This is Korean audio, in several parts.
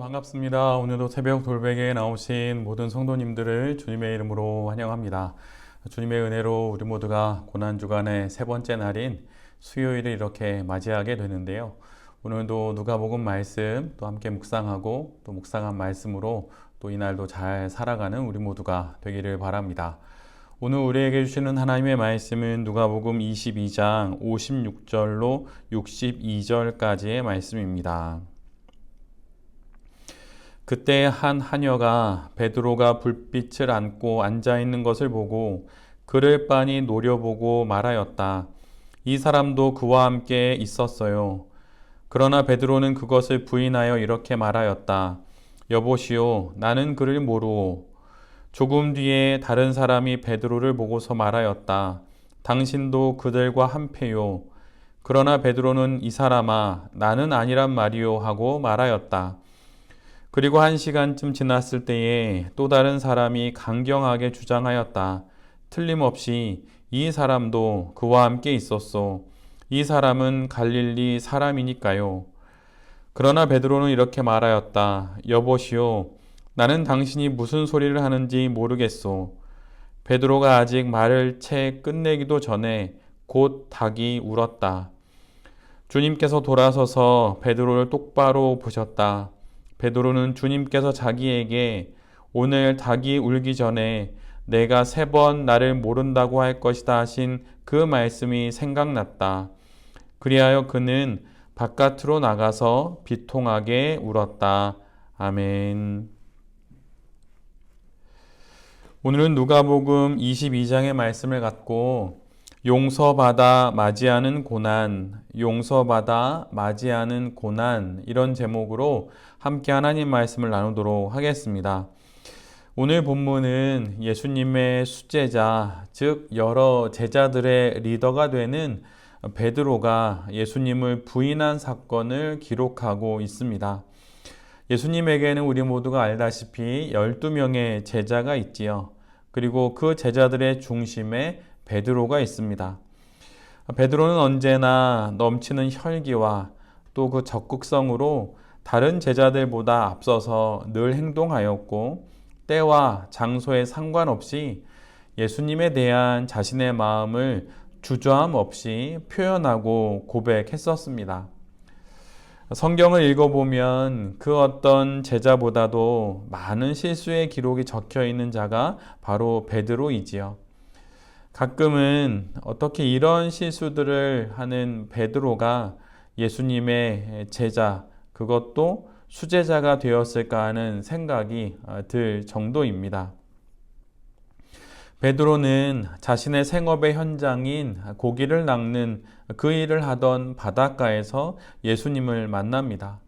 반갑습니다. 오늘도 새벽 돌베개에 나오신 모든 성도님들을 주님의 이름으로 환영합니다. 주님의 은혜로 우리 모두가 고난주간의 세 번째 날인 수요일을 이렇게 맞이하게 되는데요. 오늘도 누가복음 말씀 또 함께 묵상하고 또 묵상한 말씀으로 또 이날도 잘 살아가는 우리 모두가 되기를 바랍니다. 오늘 우리에게 주시는 하나님의 말씀은 누가복음 22장 56절로 62절까지의 말씀입니다. 그때 한 하녀가 베드로가 불빛을 안고 앉아있는 것을 보고 그를 빤히 노려보고 말하였다. 이 사람도 그와 함께 있었어요. 그러나 베드로는 그것을 부인하여 이렇게 말하였다. 여보시오, 나는 그를 모르오. 조금 뒤에 다른 사람이 베드로를 보고서 말하였다. 당신도 그들과 한패요. 그러나 베드로는 이 사람아, 나는 아니란 말이요 하고 말하였다. 그리고 1시간쯤 지났을 때에 또 다른 사람이 강경하게 주장하였다. 틀림없이 이 사람도 그와 함께 있었소. 이 사람은 갈릴리 사람이니까요. 그러나 베드로는 이렇게 말하였다. 여보시오, 나는 당신이 무슨 소리를 하는지 모르겠소. 베드로가 아직 말을 채 끝내기도 전에 곧 닭이 울었다. 주님께서 돌아서서 베드로를 똑바로 보셨다. 베드로는 주님께서 자기에게 오늘 닭이 울기 전에 내가 3번 나를 모른다고 할 것이다 하신 그 말씀이 생각났다. 그리하여 그는 바깥으로 나가서 비통하게 울었다. 아멘. 오늘은 누가복음 22장의 말씀을 갖고 용서받아 맞이하는 고난, 용서받아 맞이하는 고난 이런 제목으로 함께 하나님 말씀을 나누도록 하겠습니다. 오늘 본문은 예수님의 수제자, 즉 여러 제자들의 리더가 되는 베드로가 예수님을 부인한 사건을 기록하고 있습니다. 예수님에게는 우리 모두가 알다시피 12명의 제자가 있지요. 그리고 그 제자들의 중심에 베드로가 있습니다. 베드로는 언제나 넘치는 혈기와 또 그 적극성으로 다른 제자들보다 앞서서 늘 행동하였고 때와 장소에 상관없이 예수님에 대한 자신의 마음을 주저함 없이 표현하고 고백했었습니다. 성경을 읽어보면 그 어떤 제자보다도 많은 실수의 기록이 적혀 있는 자가 바로 베드로이지요. 가끔은 어떻게 이런 실수들을 하는 베드로가 예수님의 제자, 그것도 수제자가 되었을까 하는 생각이 들 정도입니다. 베드로는 자신의 생업의 현장인 고기를 낚는 그 일을 하던 바닷가에서 예수님을 만납니다.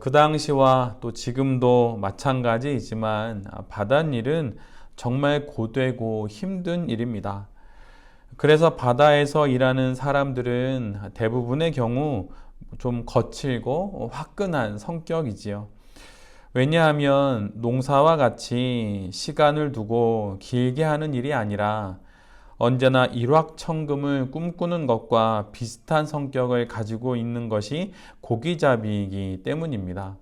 그 당시와 또 지금도 마찬가지이지만 바닷일은 정말 고되고 힘든 일입니다. 그래서 바다에서 일하는 사람들은 대부분의 경우 좀 거칠고 화끈한 성격이지요. 왜냐하면 농사와 같이 시간을 두고 길게 하는 일이 아니라 언제나 일확천금을 꿈꾸는 것과 비슷한 성격을 가지고 있는 것이 고기잡이이기 때문입니다.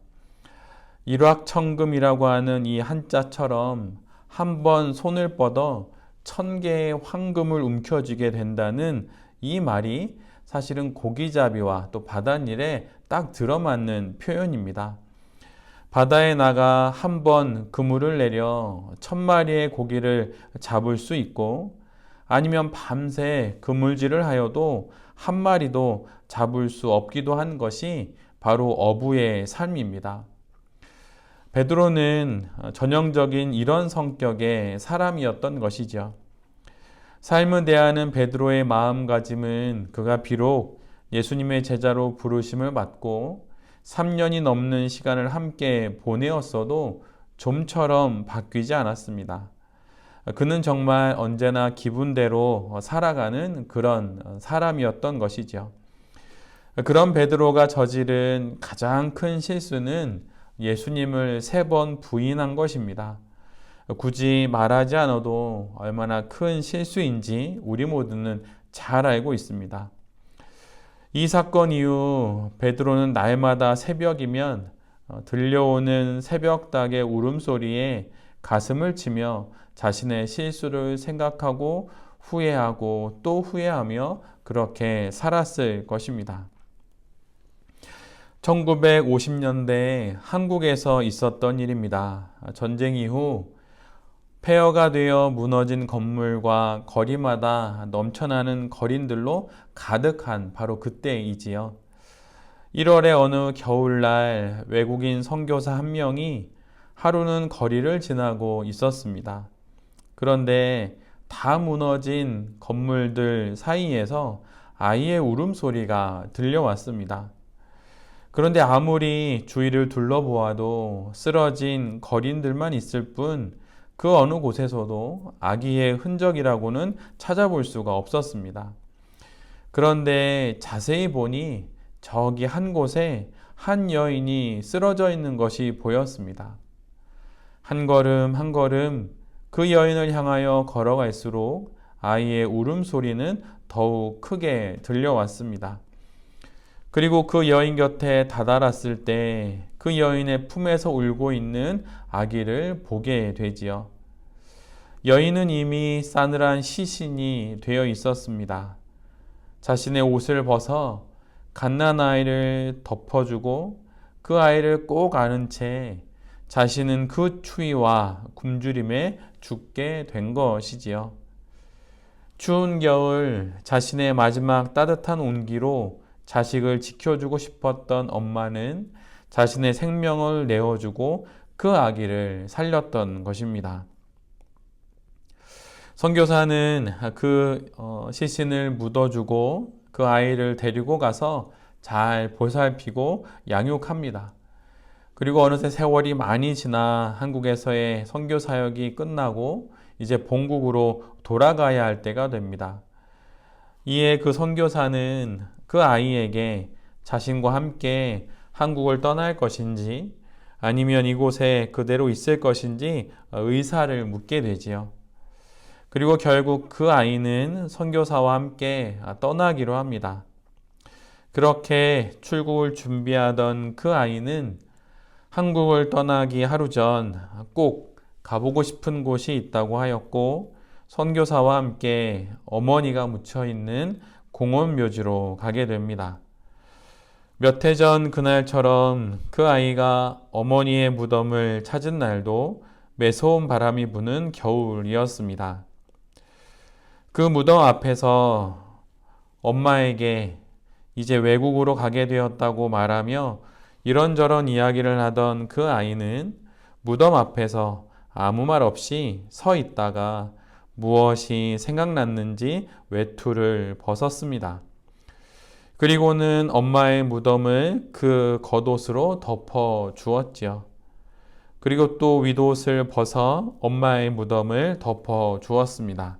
일확천금이라고 하는 이 한자처럼 한 번 손을 뻗어 1000개의 황금을 움켜쥐게 된다는 이 말이 사실은 고기잡이와 또 바닷일에 딱 들어맞는 표현입니다. 바다에 나가 한 번 그물을 내려 1000마리의 고기를 잡을 수 있고 아니면 밤새 그물질을 하여도 한 마리도 잡을 수 없기도 한 것이 바로 어부의 삶입니다. 베드로는 전형적인 이런 성격의 사람이었던 것이죠. 삶을 대하는 베드로의 마음가짐은 그가 비록 예수님의 제자로 부르심을 받고 3년이 넘는 시간을 함께 보내었어도 좀처럼 바뀌지 않았습니다. 그는 정말 언제나 기분대로 살아가는 그런 사람이었던 것이죠. 그런 베드로가 저지른 가장 큰 실수는 예수님을 3번 부인한 것입니다. 굳이 말하지 않아도 얼마나 큰 실수인지 우리 모두는 잘 알고 있습니다. 이 사건 이후 베드로는 날마다 새벽이면 들려오는 새벽닭의 울음소리에 가슴을 치며 자신의 실수를 생각하고 후회하고 또 후회하며 그렇게 살았을 것입니다. 1950년대에 한국에서 있었던 일입니다. 전쟁 이후 폐허가 되어 무너진 건물과 거리마다 넘쳐나는 거린들로 가득한 바로 그때이지요. 1월의 어느 겨울날 외국인 선교사 한 명이 하루는 거리를 지나고 있었습니다. 그런데 다 무너진 건물들 사이에서 아이의 울음소리가 들려왔습니다. 그런데 아무리 주위를 둘러보아도 쓰러진 거린들만 있을 뿐 그 어느 곳에서도 아기의 흔적이라고는 찾아볼 수가 없었습니다. 그런데 자세히 보니 저기 한 곳에 한 여인이 쓰러져 있는 것이 보였습니다. 한 걸음 한 걸음 그 여인을 향하여 걸어갈수록 아이의 울음소리는 더욱 크게 들려왔습니다. 그리고 그 여인 곁에 다다랐을 때 그 여인의 품에서 울고 있는 아기를 보게 되지요. 여인은 이미 싸늘한 시신이 되어 있었습니다. 자신의 옷을 벗어 갓난아이를 덮어주고 그 아이를 꼭 안은 채 자신은 그 추위와 굶주림에 죽게 된 것이지요. 추운 겨울 자신의 마지막 따뜻한 온기로 자식을 지켜주고 싶었던 엄마는 자신의 생명을 내어주고 그 아기를 살렸던 것입니다. 선교사는 그 시신을 묻어주고 그 아이를 데리고 가서 잘 보살피고 양육합니다. 그리고 어느새 세월이 많이 지나 한국에서의 선교 사역이 끝나고 이제 본국으로 돌아가야 할 때가 됩니다. 이에 그 선교사는 그 아이에게 자신과 함께 한국을 떠날 것인지 아니면 이곳에 그대로 있을 것인지 의사를 묻게 되지요. 그리고 결국 그 아이는 선교사와 함께 떠나기로 합니다. 그렇게 출국을 준비하던 그 아이는 한국을 떠나기 하루 전 꼭 가보고 싶은 곳이 있다고 하였고 선교사와 함께 어머니가 묻혀있는 공원 묘지로 가게 됩니다. 몇 해 전 그날처럼 그 아이가 어머니의 무덤을 찾은 날도 매서운 바람이 부는 겨울이었습니다. 그 무덤 앞에서 엄마에게 이제 외국으로 가게 되었다고 말하며 이런저런 이야기를 하던 그 아이는 무덤 앞에서 아무 말 없이 서 있다가 무엇이 생각났는지 외투를 벗었습니다. 그리고는 엄마의 무덤을 그 겉옷으로 덮어 주었지요. 그리고 또 윗옷을 벗어 엄마의 무덤을 덮어 주었습니다.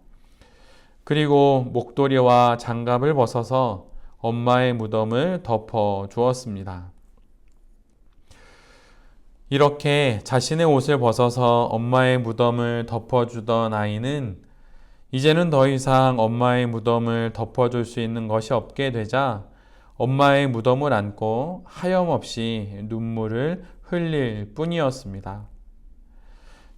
그리고 목도리와 장갑을 벗어서 엄마의 무덤을 덮어 주었습니다. 이렇게 자신의 옷을 벗어서 엄마의 무덤을 덮어주던 아이는 이제는 더 이상 엄마의 무덤을 덮어줄 수 있는 것이 없게 되자 엄마의 무덤을 안고 하염없이 눈물을 흘릴 뿐이었습니다.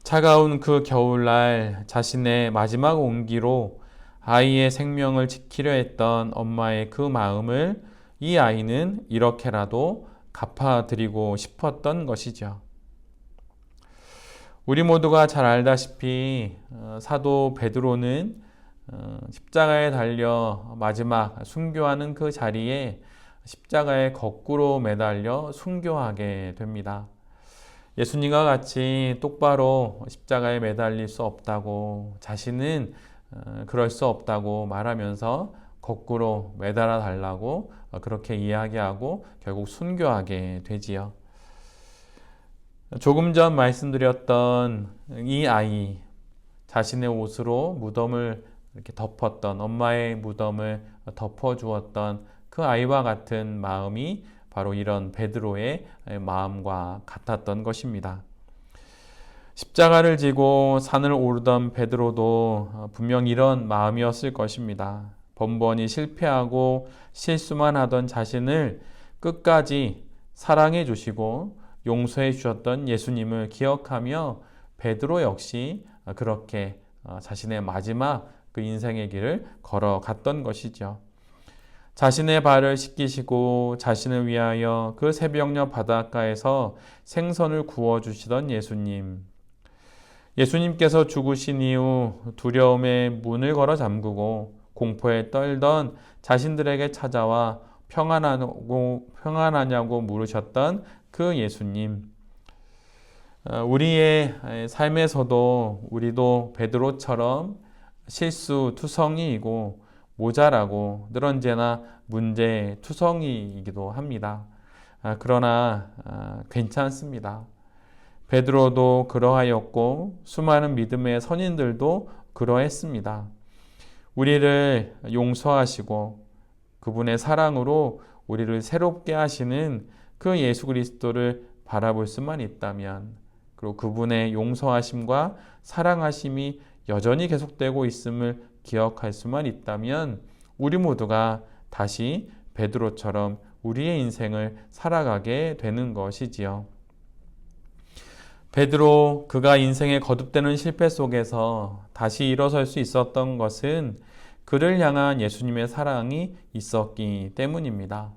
차가운 그 겨울날 자신의 마지막 온기로 아이의 생명을 지키려 했던 엄마의 그 마음을 이 아이는 이렇게라도 갚아드리고 싶었던 것이죠. 우리 모두가 잘 알다시피 사도 베드로는 십자가에 달려 마지막 순교하는 그 자리에 십자가에 거꾸로 매달려 순교하게 됩니다. 예수님과 같이 똑바로 십자가에 매달릴 수 없다고 자신은 그럴 수 없다고 말하면서 거꾸로 매달아 달라고 그렇게 이야기하고 결국 순교하게 되지요. 조금 전 말씀드렸던 이 아이, 자신의 옷으로 무덤을 이렇게 덮었던 엄마의 무덤을 덮어주었던 그 아이와 같은 마음이 바로 이런 베드로의 마음과 같았던 것입니다. 십자가를 지고 산을 오르던 베드로도 분명 이런 마음이었을 것입니다. 번번이 실패하고 실수만 하던 자신을 끝까지 사랑해 주시고 용서해 주셨던 예수님을 기억하며 베드로 역시 그렇게 자신의 마지막 그 인생의 길을 걸어갔던 것이죠. 자신의 발을 씻기시고 자신을 위하여 그 새벽녘 바닷가에서 생선을 구워주시던 예수님. 예수님께서 죽으신 이후 두려움에 문을 걸어 잠그고 공포에 떨던 자신들에게 찾아와 평안하냐고 물으셨던 그 예수님. 우리의 삶에서도 우리도 베드로처럼 실수투성이이고 모자라고 늘 언제나 문제투성이이기도 합니다. 그러나 괜찮습니다. 베드로도 그러하였고 수많은 믿음의 선인들도 그러했습니다. 우리를 용서하시고 그분의 사랑으로 우리를 새롭게 하시는 그 예수 그리스도를 바라볼 수만 있다면, 그리고 그분의 용서하심과 사랑하심이 여전히 계속되고 있음을 기억할 수만 있다면 우리 모두가 다시 베드로처럼 우리의 인생을 살아가게 되는 것이지요. 베드로, 그가 인생의 거듭되는 실패 속에서 다시 일어설 수 있었던 것은 그를 향한 예수님의 사랑이 있었기 때문입니다.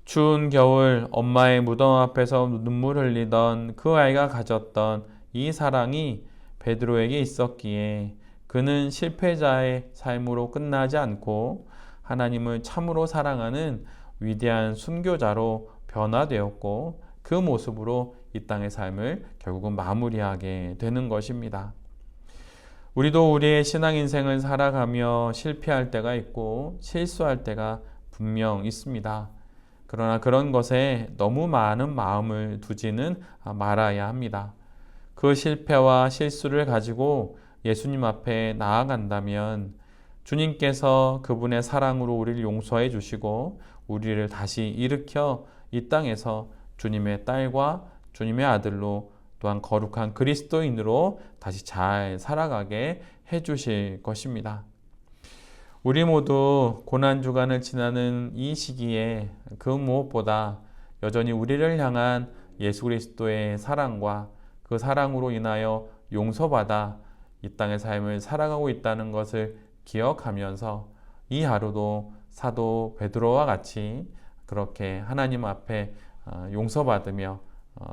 추운 겨울 엄마의 무덤 앞에서 눈물 흘리던 그 아이가 가졌던 이 사랑이 베드로에게 있었기에 그는 실패자의 삶으로 끝나지 않고 하나님을 참으로 사랑하는 위대한 순교자로 변화되었고 그 모습으로 이 땅의 삶을 결국은 마무리하게 되는 것입니다. 우리도 우리의 신앙 인생을 살아가며 실패할 때가 있고 실수할 때가 분명 있습니다. 그러나 그런 것에 너무 많은 마음을 두지는 말아야 합니다. 그 실패와 실수를 가지고 예수님 앞에 나아간다면 주님께서 그분의 사랑으로 우리를 용서해 주시고 우리를 다시 일으켜 이 땅에서 주님의 딸과 주님의 아들로 또한 거룩한 그리스도인으로 다시 잘 살아가게 해주실 것입니다. 우리 모두 고난주간을 지나는 이 시기에 그 무엇보다 여전히 우리를 향한 예수 그리스도의 사랑과 그 사랑으로 인하여 용서받아 이 땅의 삶을 살아가고 있다는 것을 기억하면서 이 하루도 사도 베드로와 같이 그렇게 하나님 앞에 용서받으며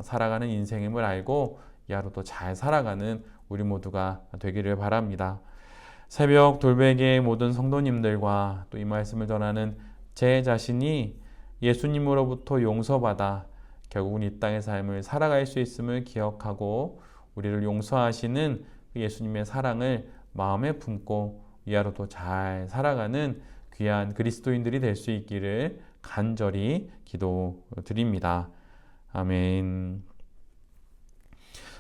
살아가는 인생임을 알고 이 하루도 잘 살아가는 우리 모두가 되기를 바랍니다. 새벽 돌베개의 모든 성도님들과 또 이 말씀을 전하는 제 자신이 예수님으로부터 용서받아 결국은 이 땅의 삶을 살아갈 수 있음을 기억하고 우리를 용서하시는 예수님의 사랑을 마음에 품고 이 하루도 잘 살아가는 귀한 그리스도인들이 될 수 있기를 간절히 기도드립니다. 아멘.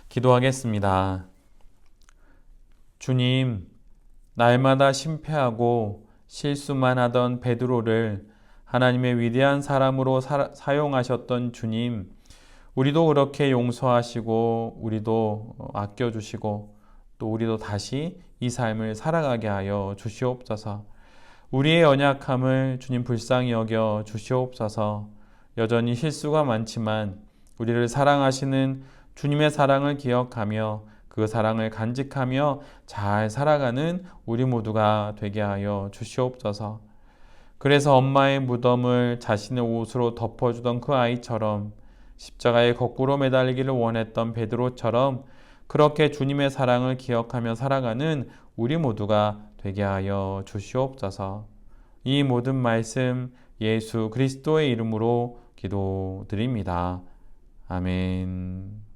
기도하겠습니다. 주님, 날마다 실패하고 실수만 하던 베드로를 하나님의 위대한 사람으로 사용하셨던 주님, 우리도 그렇게 용서하시고 우리도 아껴주시고 또 우리도 다시 이 삶을 살아가게 하여 주시옵소서. 우리의 연약함을 주님 불쌍히 여겨 주시옵소서. 여전히 실수가 많지만 우리를 사랑하시는 주님의 사랑을 기억하며 그 사랑을 간직하며 잘 살아가는 우리 모두가 되게 하여 주시옵소서. 그래서 엄마의 무덤을 자신의 옷으로 덮어주던 그 아이처럼 십자가에 거꾸로 매달리기를 원했던 베드로처럼 그렇게 주님의 사랑을 기억하며 살아가는 우리 모두가 되게 하여 주시옵소서. 이 모든 말씀 예수 그리스도의 이름으로 기도드립니다. 아멘.